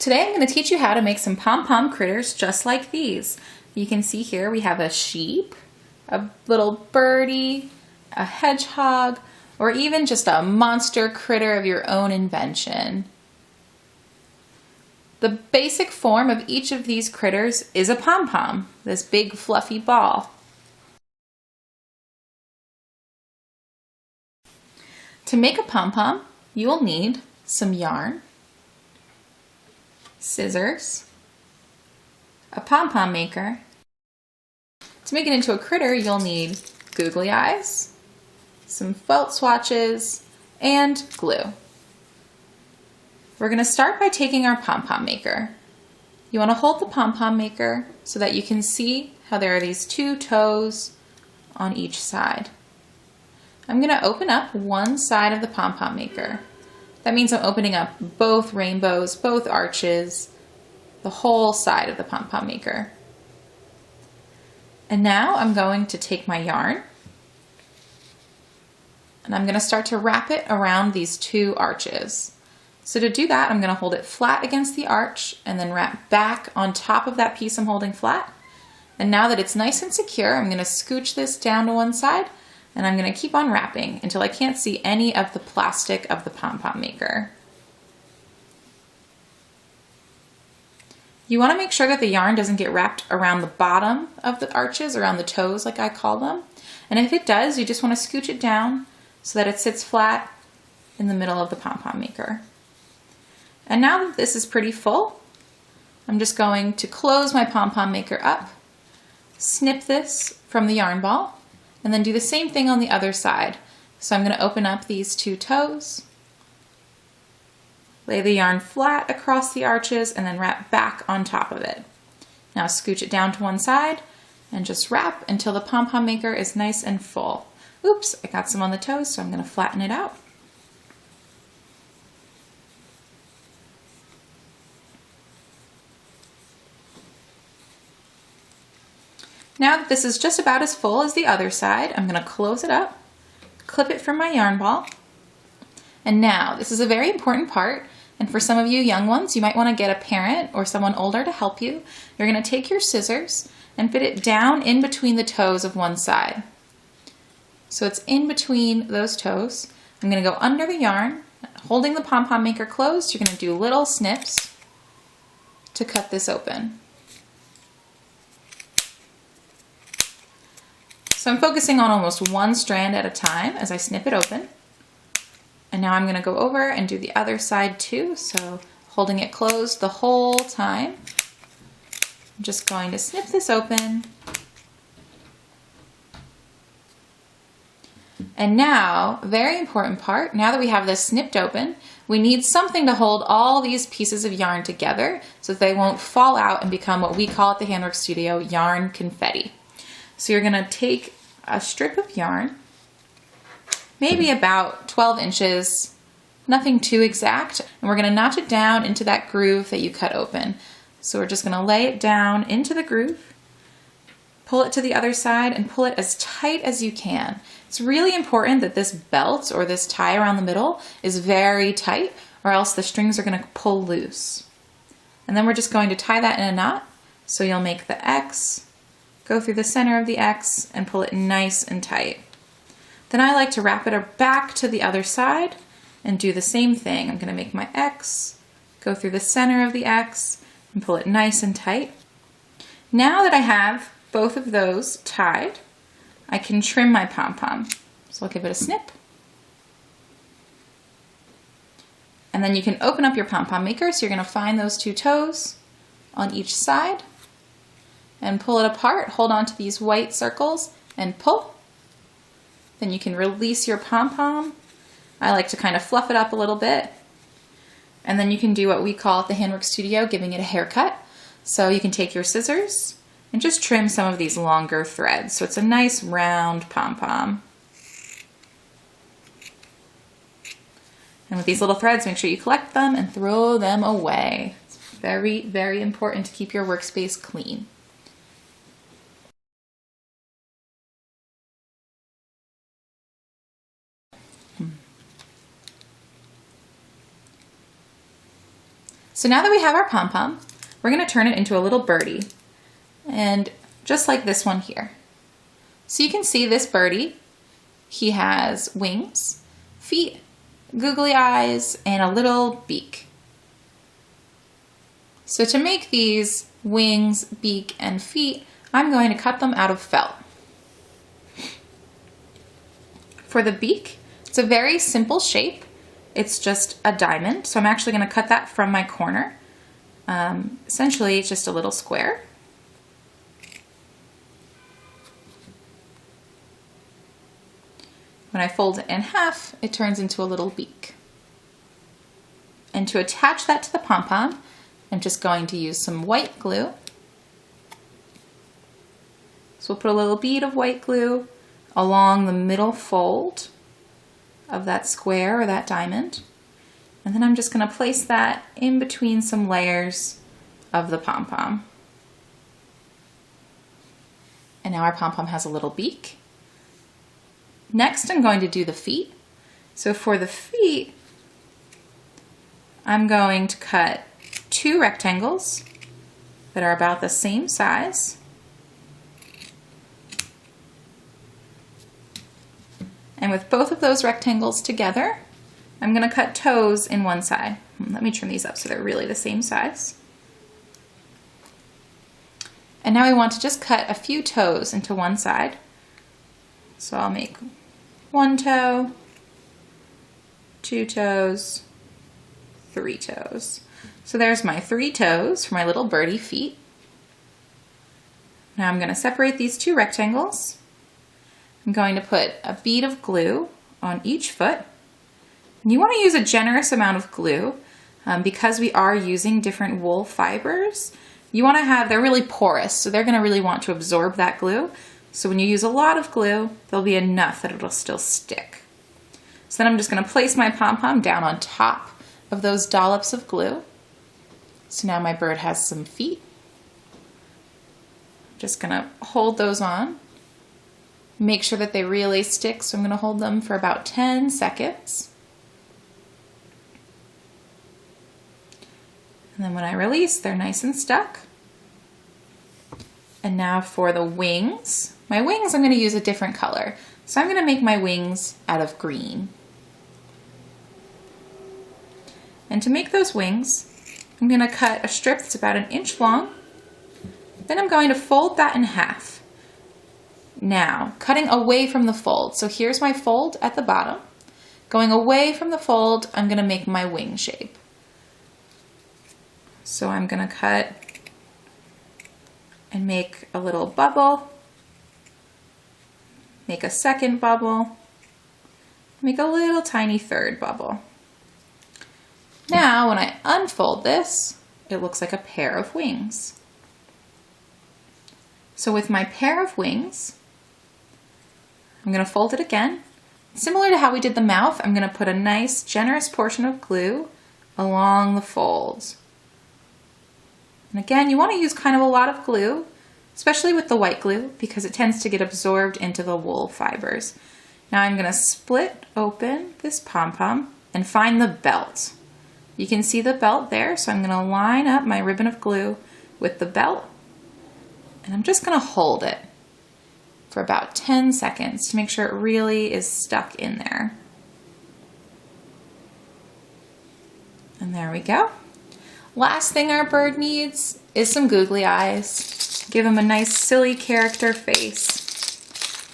Today I'm going to teach you how to make some pom-pom critters just like these. You can see here we have a sheep, a little birdie, a hedgehog, or even just a monster critter of your own invention. The basic form of each of these critters is a pom-pom, this big fluffy ball. To make a pom-pom, you will need some yarn, scissors, a pom-pom maker. To make it into a critter, you'll need googly eyes, some felt swatches, and glue. We're going to start by taking our pom-pom maker. You want to hold the pom-pom maker so that you can see how there are these two toes on each side. I'm going to open up one side of the pom-pom maker. That means I'm opening up both rainbows, both arches, the whole side of the pom-pom maker. And now I'm going to take my yarn and I'm going to start to wrap it around these two arches. So to do that, I'm going to hold it flat against the arch and then wrap back on top of that piece I'm holding flat. And now that it's nice and secure, I'm going to scooch this down to one side and I'm going to keep on wrapping until I can't see any of the plastic of the pom-pom maker. You want to make sure that the yarn doesn't get wrapped around the bottom of the arches, around the toes like I call them. And if it does, you just want to scooch it down so that it sits flat in the middle of the pom-pom maker. And now that this is pretty full, I'm just going to close my pom-pom maker up, snip this from the yarn ball, and then do the same thing on the other side. So I'm going to open up these two toes, lay the yarn flat across the arches, and then wrap back on top of it. Now scooch it down to one side and just wrap until the pom-pom maker is nice and full. Oops, I got some on the toes, so I'm going to flatten it out. Now that this is just about as full as the other side, I'm going to close it up, clip it from my yarn ball. And now, this is a very important part, and for some of you young ones, you might want to get a parent or someone older to help you. You're going to take your scissors and fit it down in between the toes of one side. So it's in between those toes. I'm going to go under the yarn, holding the pom-pom maker closed. You're going to do little snips to cut this open. So I'm focusing on almost one strand at a time as I snip it open. And now I'm going to go over and do the other side too. So holding it closed the whole time. I'm just going to snip this open. And now, very important part, now that we have this snipped open, we need something to hold all these pieces of yarn together so that they won't fall out and become what we call at the Handwork Studio yarn confetti. So you're going to take a strip of yarn, maybe about 12 inches, nothing too exact, and we're going to notch it down into that groove that you cut open. So we're just going to lay it down into the groove, pull it to the other side, and pull it as tight as you can. It's really important that this belt or this tie around the middle is very tight, or else the strings are going to pull loose. And then we're just going to tie that in a knot, so you'll make the X, go through the center of the X and pull it nice and tight. Then I like to wrap it back to the other side and do the same thing. I'm going to make my X, go through the center of the X and pull it nice and tight. Now that I have both of those tied, I can trim my pom-pom. So I'll give it a snip. And then you can open up your pom-pom maker. So you're going to find those two toes on each side and pull it apart. Hold on to these white circles and pull. Then you can release your pom-pom. I like to kind of fluff it up a little bit. And then you can do what we call at the Handwork Studio, giving it a haircut. So you can take your scissors and just trim some of these longer threads. So it's a nice round pom-pom. And with these little threads, make sure you collect them and throw them away. It's very, very important to keep your workspace clean. So now that we have our pom-pom, we're going to turn it into a little birdie. And just like this one here. So you can see this birdie, he has wings, feet, googly eyes, and a little beak. So to make these wings, beak, and feet, I'm going to cut them out of felt. For the beak, it's a very simple shape. It's just a diamond. So I'm actually going to cut that from my corner. Essentially, it's just a little square. When I fold it in half, it turns into a little beak. And to attach that to the pom-pom, I'm just going to use some white glue. So we'll put a little bead of white glue along the middle fold of that square or that diamond. And then I'm just going to place that in between some layers of the pom-pom. And now our pom-pom has a little beak. Next, I'm going to do the feet. So for the feet, I'm going to cut 2 rectangles that are about the same size. And with both of those rectangles together, I'm going to cut toes in one side. Let me trim these up so they're really the same size. And now we want to just cut a few toes into one side. So I'll make 1 toe, 2 toes, 3 toes. So there's my 3 toes for my little birdie feet. Now I'm going to separate these 2 rectangles. I'm going to put a bead of glue on each foot. And you want to use a generous amount of glue because we are using different wool fibers. You want to have, they're really porous, so they're going to really want to absorb that glue. So when you use a lot of glue, there'll be enough that it'll still stick. So then I'm just going to place my pom-pom down on top of those dollops of glue. So now my bird has some feet. I'm just going to hold those on. Make sure that they really stick, so I'm going to hold them for about 10 seconds. And then when I release, they're nice and stuck. And now for the wings. My wings, I'm going to use a different color. So I'm going to make my wings out of green. And to make those wings, I'm going to cut a strip that's about 1 inch long. Then I'm going to fold that in half. Now, cutting away from the fold. So here's my fold at the bottom. Going away from the fold, I'm going to make my wing shape. So I'm going to cut and make a little bubble, make a second bubble, make a little tiny third bubble. Now, when I unfold this, it looks like a pair of wings. So with my pair of wings, I'm going to fold it again. Similar to how we did the mouth, I'm going to put a nice, generous portion of glue along the folds. And again, you want to use kind of a lot of glue, especially with the white glue, because it tends to get absorbed into the wool fibers. Now I'm going to split open this pom-pom and find the belt. You can see the belt there, so I'm going to line up my ribbon of glue with the belt, and I'm just going to hold it for about 10 seconds to make sure it really is stuck in there. And there we go. Last thing our bird needs is some googly eyes. Give him a nice silly character face.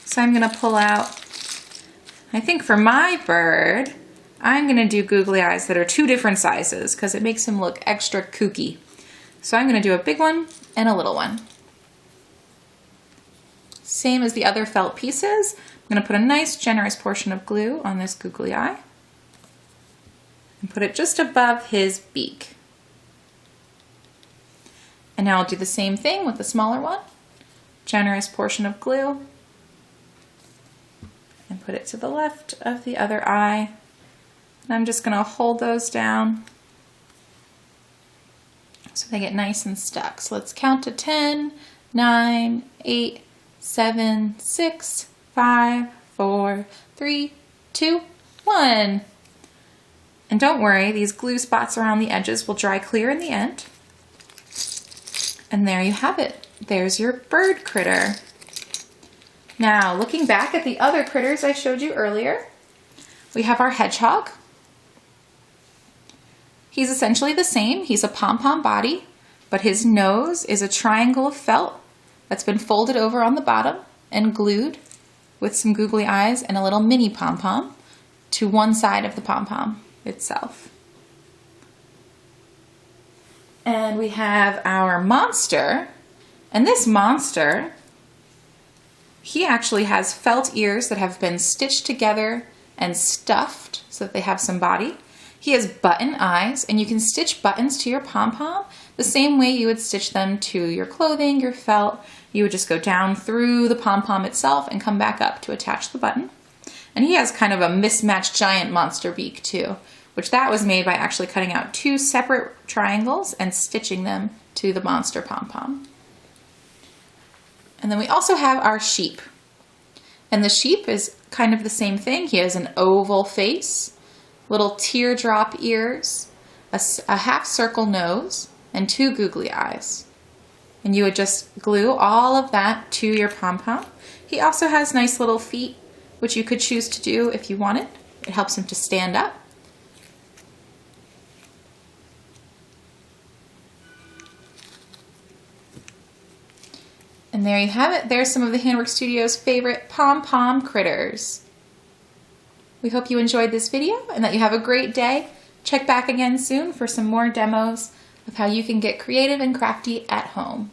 So I'm going to pull out, I think for my bird, I'm going to do googly eyes that are 2 different sizes because it makes him look extra kooky. So I'm going to do a big one and a little one. Same as the other felt pieces, I'm going to put a nice generous portion of glue on this googly eye and put it just above his beak. And now I'll do the same thing with the smaller one. Generous portion of glue. And put it to the left of the other eye. And I'm just going to hold those down so they get nice and stuck. So let's count to 10, 9, 8, 7, 6, 5, 4, 3, 2, 1. And don't worry, these glue spots around the edges will dry clear in the end. And there you have it. There's your bird critter. Now, looking back at the other critters I showed you earlier, we have our hedgehog. He's essentially the same. He's a pom-pom body, but his nose is a triangle of felt that's been folded over on the bottom and glued with some googly eyes and a little mini pom-pom to one side of the pom-pom itself. And we have our monster, and this monster, he actually has felt ears that have been stitched together and stuffed so that they have some body. He has button eyes, and you can stitch buttons to your pom-pom the same way you would stitch them to your clothing, your felt. You would just go down through the pom-pom itself and come back up to attach the button. And he has kind of a mismatched giant monster beak too, which that was made by actually cutting out two separate triangles and stitching them to the monster pom-pom. And then we also have our sheep. And the sheep is kind of the same thing. He has an oval face, little teardrop ears, a half circle nose, and two googly eyes. And you would just glue all of that to your pom-pom. He also has nice little feet, which you could choose to do if you wanted. It helps him to stand up. And there you have it. There's some of the Handwork Studio's favorite Pom Pom Critters. We hope you enjoyed this video and that you have a great day. Check back again soon for some more demos of how you can get creative and crafty at home.